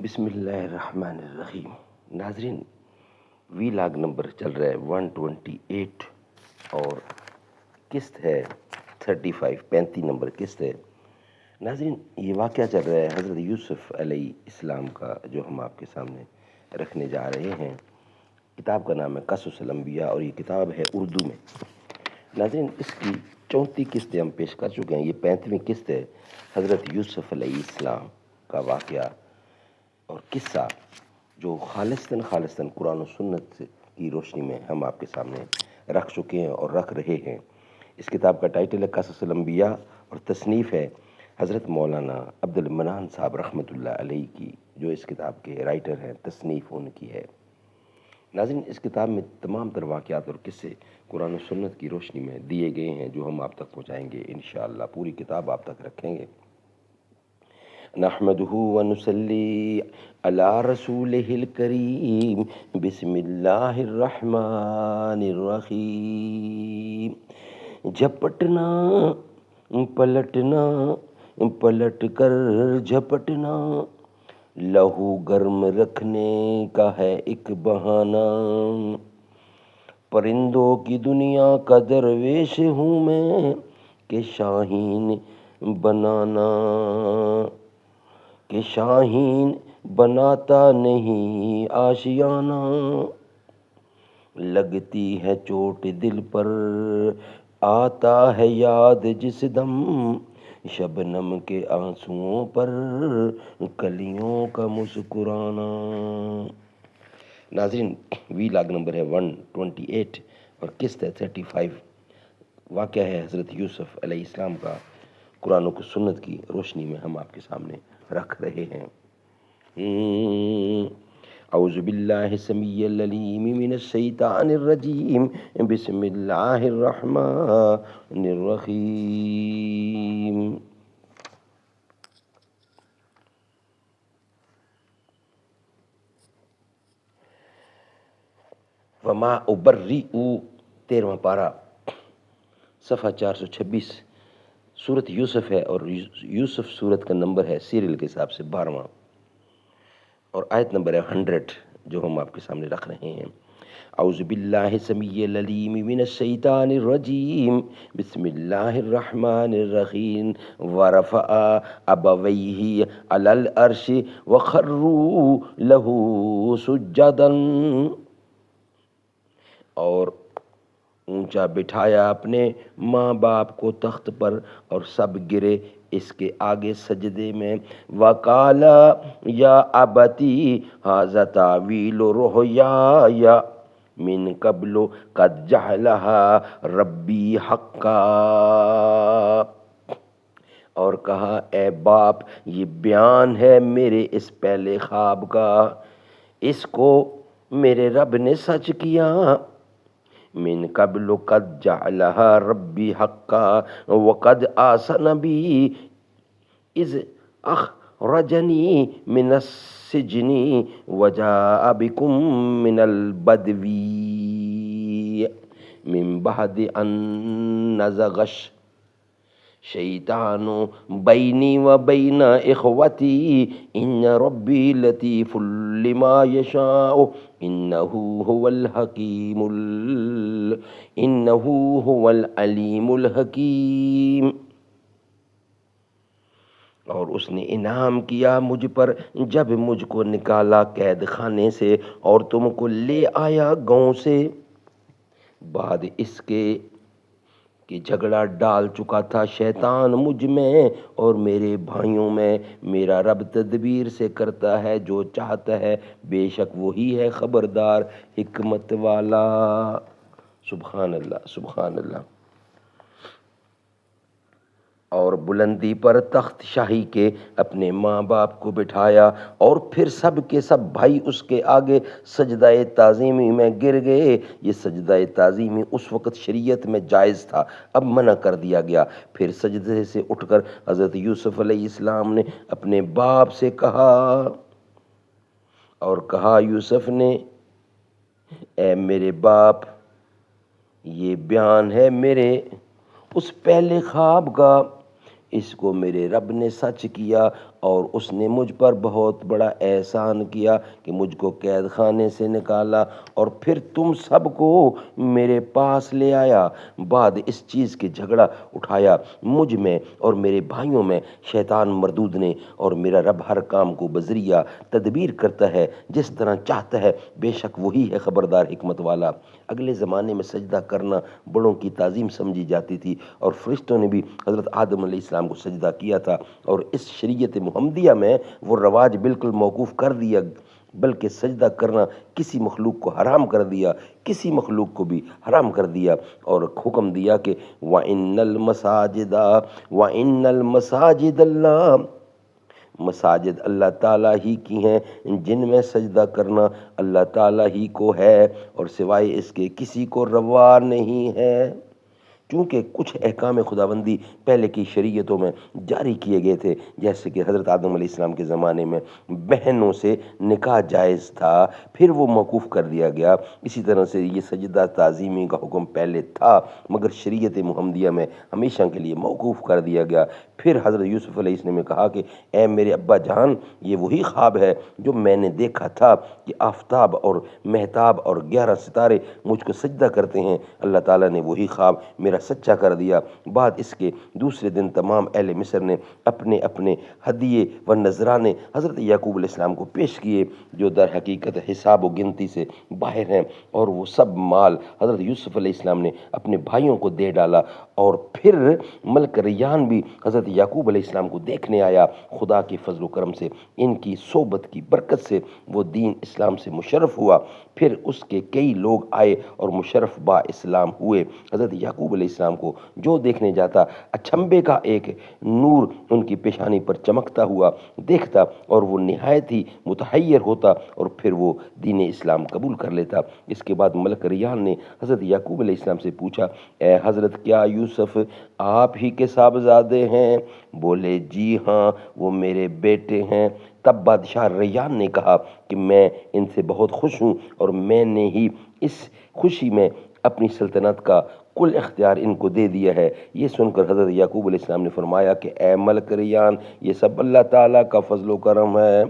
بسم اللہ الرحمن الرحیم۔ ناظرین، وی لاگ نمبر چل رہا ہے 128 اور قسط ہے 35 نمبر قسط ہے۔ ناظرین، یہ واقعہ چل رہا ہے حضرت یوسف علیہ السلام کا، جو ہم آپ کے سامنے رکھنے جا رہے ہیں۔ کتاب کا نام ہے قصص الانبیاء اور یہ کتاب ہے اردو میں۔ ناظرین، اس کی 34 قسطیں ہم پیش کر چکے ہیں، یہ 35ویں قسط ہے حضرت یوسف علیہ السلام کا واقعہ اور قصہ، جو خالصتاً قرآن و سنت کی روشنی میں ہم آپ کے سامنے رکھ چکے ہیں اور رکھ رہے ہیں۔ اس کتاب کا ٹائٹل ہے قصص الانبیاء اور تصنیف ہے حضرت مولانا عبد المنان صاحب رحمۃ اللہ علیہ کی، جو اس کتاب کے رائٹر ہیں، تصنیف ان کی ہے۔ ناظرین، اس کتاب میں تمام تر واقعات اور قصے قرآن و سنت کی روشنی میں دیے گئے ہیں، جو ہم آپ تک پہنچائیں گے انشاءاللہ، پوری کتاب آپ تک رکھیں گے۔ نحمدہ ونصلی علی رسولہ الکریم، بسم اللہ الرحمن الرحیم۔ جھپٹنا پلٹنا پلٹ کر جھپٹنا، لہو گرم رکھنے کا ہے ایک بہانہ۔ پرندوں کی دنیا کا درویش ہوں میں، کہ شاہین بناتا نہیں آشیانہ۔ لگتی ہے چوٹ دل پر آتا ہے یاد جس دم، شبنم کے آنسوؤں پر کلیوں کا مسکرانا۔ ناظرین، وی لاگ نمبر ہے 128 اور قسط ہے 35۔ واقعہ ہے حضرت یوسف علیہ السلام کا، قرآن و سنت کی روشنی میں ہم آپ کے سامنے رکھ رہے ہیں۔ اعوذ باللہ السمیع العلیم من الشیطان الرجیم، بسم اللہ الرحمن الرحیم۔ وما ابرئ، 13واں پارہ، صفحہ 426، سورت یوسف ہے اور یوسف سورت کا نمبر ہے سیریل کے حساب سے 12واں، اور آیت نمبر ہے 100، جو ہم آپ کے سامنے رکھ رہے ہیں۔ اعوذ باللہ السمیع العلیم من الشیطان الرجیم، بسم اللہ الرحمن الرحیم۔ ورفع ابویہ علی العرش وخروا لہ سجدا، اور اونچا بٹھایا اپنے ماں باپ کو تخت پر اور سب گرے اس کے آگے سجدے میں۔ وَقَالَ يَا أَبَتِ هَذَا تَأْوِيلُ رُؤْيَايَ مِن قَبْلُ قَدْ جَعَلَهَا رَبِّي حَقًّا، اور کہا اے باپ، یہ بیان ہے میرے اس پہلے خواب کا، اس کو میرے رب نے سچ کیا۔ من قبل قد جعلها ربی حقا وقد آسن بی اذ اخرجنی من السجن وجاء بکم من البدو من بعد ان نزغ الشیطان بینی و بین اخوتی ان ربی لطیف لما یشاء انہو هو العلیم الحکیم۔ اور اس نے انعام کیا مجھ پر جب مجھ کو نکالا قید خانے سے اور تم کو لے آیا گاؤں سے، بعد اس کے کہ جھگڑا ڈال چکا تھا شیطان مجھ میں اور میرے بھائیوں میں۔ میرا رب تدبیر سے کرتا ہے جو چاہتا ہے، بے شک وہی ہے خبردار حکمت والا۔ سبحان اللہ، سبحان اللہ۔ اور بلندی پر تخت شاہی کے اپنے ماں باپ کو بٹھایا، اور پھر سب کے سب بھائی اس کے آگے سجدہ تعظیمی میں گر گئے۔ یہ سجدہ تعظیمی اس وقت شریعت میں جائز تھا، اب منع کر دیا گیا۔ پھر سجدے سے اٹھ کر حضرت یوسف علیہ السلام نے اپنے باپ سے کہا، اور کہا یوسف نے، اے میرے باپ، یہ بیان ہے میرے اس پہلے خواب کا، اس کو میرے رب نے سچ کیا، اور اس نے مجھ پر بہت بڑا احسان کیا کہ مجھ کو قید خانے سے نکالا اور پھر تم سب کو میرے پاس لے آیا۔ بعد اس چیز کے جھگڑا اٹھایا مجھ میں اور میرے بھائیوں میں شیطان مردود نے، اور میرا رب ہر کام کو بذریعہ تدبیر کرتا ہے جس طرح چاہتا ہے، بے شک وہی ہے خبردار حکمت والا۔ اگلے زمانے میں سجدہ کرنا بڑوں کی تعظیم سمجھی جاتی تھی، اور فرشتوں نے بھی حضرت آدم علیہ السلام کو سجدہ کیا تھا، اور اس شریعت محمدیہ میں وہ رواج بالکل موقوف کر دیا، بلکہ سجدہ کرنا کسی مخلوق کو حرام کر دیا، کسی مخلوق کو بھی حرام کر دیا، اور حکم دیا کہ وَإِنَّ الْمَسَاجِدَ اللَّهِ، مساجد اللہ تعالیٰ ہی کی ہیں، جن میں سجدہ کرنا اللہ تعالیٰ ہی کو ہے، اور سوائے اس کے کسی کو روا نہیں ہے۔ چونکہ کچھ احکام خداوندی پہلے کی شریعتوں میں جاری کیے گئے تھے، جیسے کہ حضرت آدم علیہ السلام کے زمانے میں بہنوں سے نکاح جائز تھا، پھر وہ موقوف کر دیا گیا۔ اسی طرح سے یہ سجدہ تعظیمی کا حکم پہلے تھا، مگر شریعت محمدیہ میں ہمیشہ کے لیے موقوف کر دیا گیا۔ پھر حضرت یوسف علیہ السلام نے کہا کہ اے میرے ابا جان، یہ وہی خواب ہے جو میں نے دیکھا تھا کہ آفتاب اور مہتاب اور 11 ستارے مجھ کو سجدہ کرتے ہیں۔ اللہ تعالیٰ نے وہی خواب میرا سچا کر دیا۔ بعد اس کے دوسرے دن تمام اہل مصر نے اپنے اپنے ہدیے و نذرانے حضرت یعقوب علیہ السلام کو پیش کیے، جو در حقیقت حساب و گنتی سے باہر ہیں، اور وہ سب مال حضرت یوسف علیہ السلام نے اپنے بھائیوں کو دے ڈالا۔ اور پھر ملک ریان بھی حضرت یعقوب علیہ السلام کو دیکھنے آیا۔ خدا کے فضل و کرم سے، ان کی صحبت کی برکت سے وہ دین اسلام سے مشرف ہوا۔ پھر اس کے کئی لوگ آئے اور مشرف با اسلام ہوئے۔ حضرت یعقوب علیہ السلام کو جو دیکھنے جاتا، اچھمبے کا ایک نور ان کی پیشانی پر چمکتا ہوا دیکھتا، اور وہ نہایت ہی متحیر ہوتا، اور پھر وہ دین اسلام قبول کر لیتا۔ اس کے بعد ملک ریان نے حضرت یعقوب علیہ السلام سے پوچھا، اے حضرت، کیا یوسف آپ ہی کے صاحبزادے ہیں؟ بولے جی ہاں، وہ میرے بیٹے ہیں۔ تب بادشاہ ریان نے کہا کہ میں ان سے بہت خوش ہوں، اور میں نے ہی اس خوشی میں اپنی سلطنت کا کل اختیار ان کو دے دیا ہے۔ یہ سن کر حضرت یعقوب علیہ السلام نے فرمایا کہ اے ملک ریان، یہ سب اللہ تعالیٰ کا فضل و کرم ہے،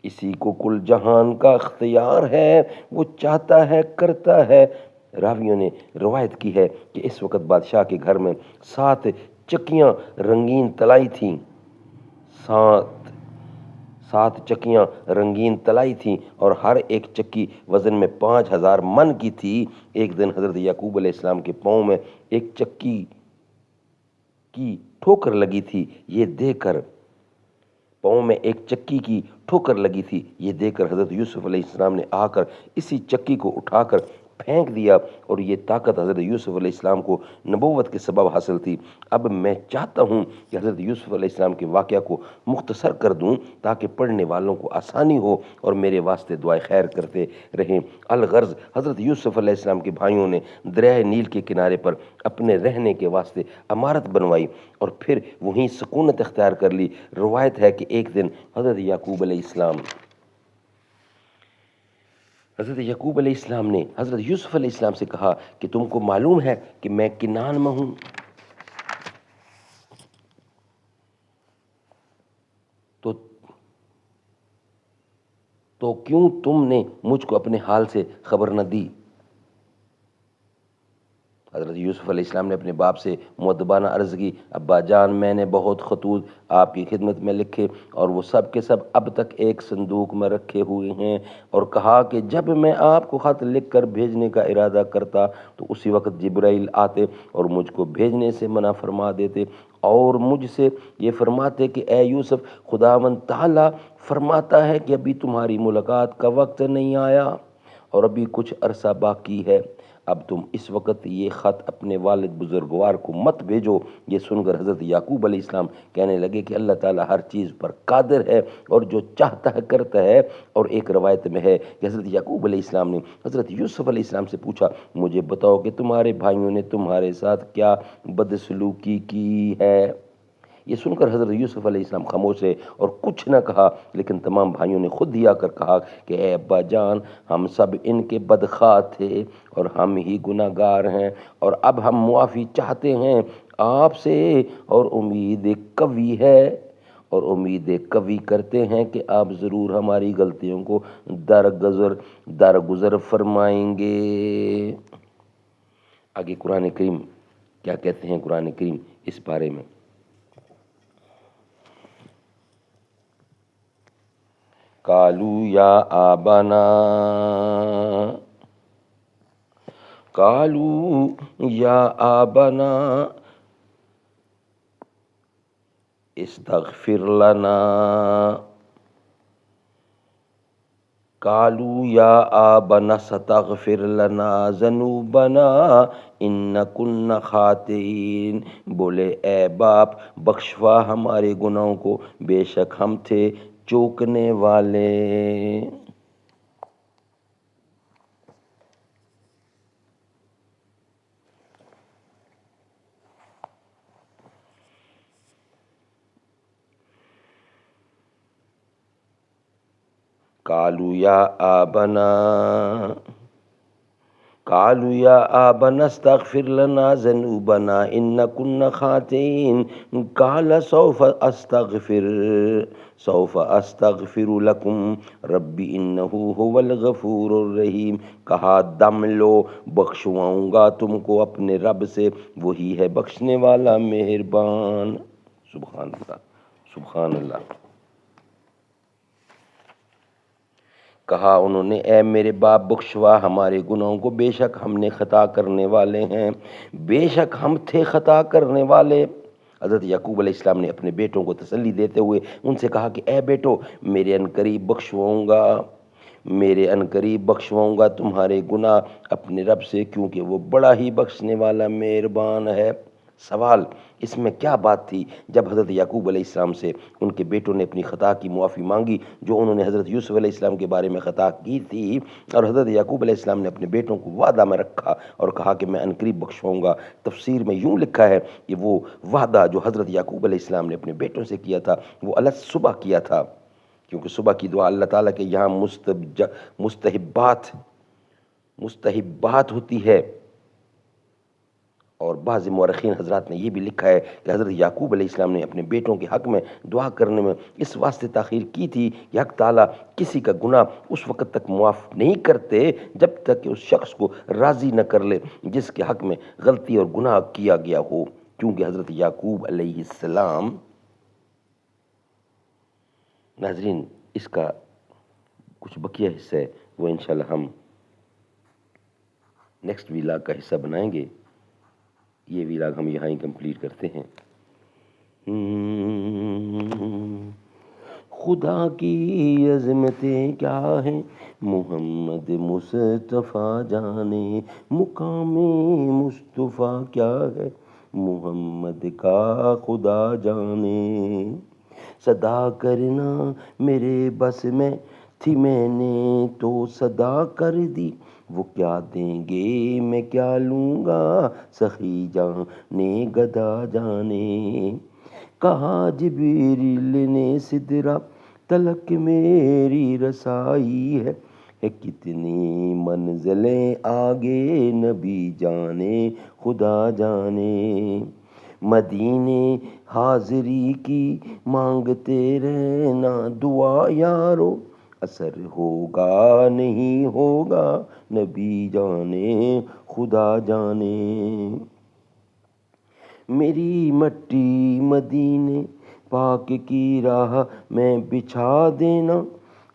اسی کو کل جہان کا اختیار ہے، وہ چاہتا ہے کرتا ہے۔ راویوں نے روایت کی ہے کہ اس وقت بادشاہ کے گھر میں 7 چکیاں رنگین طلائی تھیں، 7 چکیاں رنگین طلائی تھیں، اور ہر ایک چکی وزن میں 5000 من کی تھی۔ ایک دن حضرت یعقوب علیہ السلام کے پاؤں میں ایک چکی کی ٹھوکر لگی تھی، یہ دیکھ کر حضرت یوسف علیہ السلام نے آ کر اسی چکی کو اٹھا کر پھینک دیا، اور یہ طاقت حضرت یوسف علیہ السلام کو نبوت کے سبب حاصل تھی۔ اب میں چاہتا ہوں کہ حضرت یوسف علیہ السلام کے واقعہ کو مختصر کر دوں تاکہ پڑھنے والوں کو آسانی ہو اور میرے واسطے دعائے خیر کرتے رہیں۔ الغرض، حضرت یوسف علیہ السلام کے بھائیوں نے دریائے نیل کے کنارے پر اپنے رہنے کے واسطے عمارت بنوائی، اور پھر وہیں سکونت اختیار کر لی۔ روایت ہے کہ ایک دن حضرت یعقوب علیہ السلام نے حضرت یوسف علیہ السلام سے کہا کہ تم کو معلوم ہے کہ میں کنعان میں ہوں، تو کیوں تم نے مجھ کو اپنے حال سے خبر نہ دی؟ حضرت یوسف علیہ السلام نے اپنے باپ سے مؤدبانہ عرض کی، ابا جان، میں نے بہت خطوط آپ کی خدمت میں لکھے، اور وہ سب کے سب اب تک ایک صندوق میں رکھے ہوئے ہیں، اور کہا کہ جب میں آپ کو خط لکھ کر بھیجنے کا ارادہ کرتا تو اسی وقت جبرائیل آتے اور مجھ کو بھیجنے سے منع فرما دیتے، اور مجھ سے یہ فرماتے کہ اے یوسف، خداوند تعالیٰ فرماتا ہے کہ ابھی تمہاری ملاقات کا وقت نہیں آیا اور ابھی کچھ عرصہ باقی ہے۔ اب تم اس وقت یہ خط اپنے والد بزرگوار کو مت بھیجو۔ یہ سن کر حضرت یعقوب علیہ السلام کہنے لگے کہ اللہ تعالیٰ ہر چیز پر قادر ہے اور جو چاہتا ہے کرتا ہے۔ اور ایک روایت میں ہے کہ حضرت یعقوب علیہ السلام نے حضرت یوسف علیہ السلام سے پوچھا، مجھے بتاؤ کہ تمہارے بھائیوں نے تمہارے ساتھ کیا بدسلوکی کی ہے؟ یہ سن کر حضرت یوسف علیہ السلام خاموش رہے اور کچھ نہ کہا، لیکن تمام بھائیوں نے خود ہی آ کر کہا کہ اے ابا جان، ہم سب ان کے بدخواہ تھے اور ہم ہی گناہ گار ہیں، اور اب ہم معافی چاہتے ہیں آپ سے، اور امید قوی ہے اور امید قوی کرتے ہیں کہ آپ ضرور ہماری غلطیوں کو درگزر فرمائیں گے۔ آگے قرآن کریم کیا کہتے ہیں؟ قرآن کریم اس بارے میں قالوا یا آبانا، قالوا یا آبانا استغفر لنا، قالوا یا آبانا استغفر لنا ذنوبنا ان کنا خاطئین، بولے اے باپ بخشوا ہمارے گناہوں کو، بے شک ہم تھے چوکنے والے۔ قالوا یا آبنا، قالوا یا آبنا استغفر لنا ذنوبنا ان كنا خاطئین، قال سوف استغفر لكم ربی انه هو الغفور الرحیم، کہا دم لو بخشواؤں گا تم کو اپنے رب سے، وہی ہے بخشنے والا مہربان۔ سبحان اللہ، سبحان اللہ۔ کہا انہوں نے اے میرے باپ بخشوا ہمارے گناہوں کو، بے شک ہم نے خطا کرنے والے ہیں، بے شک ہم تھے خطا کرنے والے۔ حضرت یعقوب علیہ السلام نے اپنے بیٹوں کو تسلی دیتے ہوئے ان سے کہا کہ اے بیٹو میرے عنقریب بخشواؤں گا تمہارے گناہ اپنے رب سے، کیونکہ وہ بڑا ہی بخشنے والا مہربان ہے۔ سوال اس میں کیا بات تھی؟ جب حضرت یعقوب علیہ السلام سے ان کے بیٹوں نے اپنی خطا کی معافی مانگی، جو انہوں نے حضرت یوسف علیہ السلام کے بارے میں خطا کی تھی، اور حضرت یعقوب علیہ السلام نے اپنے بیٹوں کو وعدہ میں رکھا اور کہا کہ میں عنقریب بخشواؤں گا، تفسیر میں یوں لکھا ہے کہ وہ وعدہ جو حضرت یعقوب علیہ السلام نے اپنے بیٹوں سے کیا تھا وہ الگ صبح کیا تھا، کیونکہ صبح کی دعا اللہ تعالیٰ کے یہاں مستحبات ہوتی ہے۔ اور بعض مورخین حضرات نے یہ بھی لکھا ہے کہ حضرت یعقوب علیہ السلام نے اپنے بیٹوں کے حق میں دعا کرنے میں اس واسطے تاخیر کی تھی کہ حق تعالیٰ کسی کا گناہ اس وقت تک معاف نہیں کرتے جب تک کہ اس شخص کو راضی نہ کر لے جس کے حق میں غلطی اور گناہ کیا گیا ہو، کیونکہ حضرت یعقوب علیہ السلام۔ ناظرین اس کا کچھ بقیہ حصہ ہے وہ انشاءاللہ ہم نیکسٹ ویلاگ کا حصہ بنائیں گے، یہ ویلاگ ہم یہاں ہی کمپلیٹ کرتے ہیں۔ خدا کی عظمتیں کیا ہیں محمد مصطفیٰ جانے، مقام مصطفیٰ کیا ہے محمد کا خدا جانے، صدا کرنا میرے بس میں تھی میں نے تو صدا کر دی، وہ کیا دیں گے میں کیا لوں گا سخی جانے گدا جانے، کہا جبریل نے سدرہ تلک میری رسائی ہے کتنی منزلیں آگے نبی جانے خدا جانے، مدینے حاضری کی مانگتے رہنا دعا یارو، اثر ہوگا نہیں ہوگا نبی جانے خدا جانے، میری مٹی مدینے پاک کی راہ میں بچھا دینا،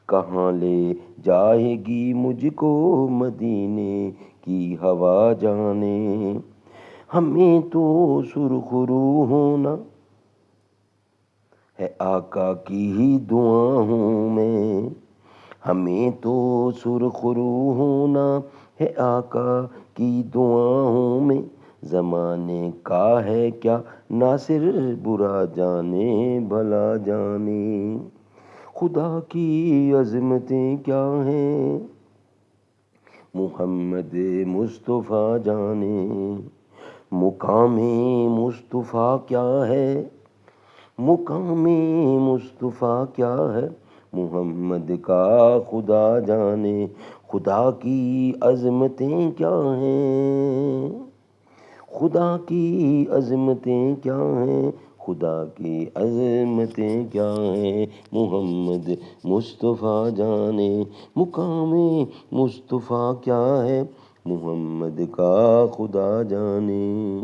کہاں لے جائے گی مجھ کو مدینے کی ہوا جانے، ہمیں تو سرخرو ہونا ہے آقا کی ہی دعاؤں میں، ہمیں تو سرخرو ہونا ہے آقا کی دعاؤں میں، زمانے کا ہے کیا ناصر برا جانے بھلا جانے، خدا کی عظمتیں کیا ہیں محمد مصطفیٰ جانے، مقام مصطفیٰ کیا ہے، مقام مصطفیٰ کیا ہے محمد کا خدا جانے، خدا کی عظمتیں کیا ہیں، خدا کی عظمتیں کیا ہیں خدا کی عظمتیں کیا ہیں محمد مصطفیٰ جانے، مقام مصطفیٰ کیا ہے محمد کا خدا جانے۔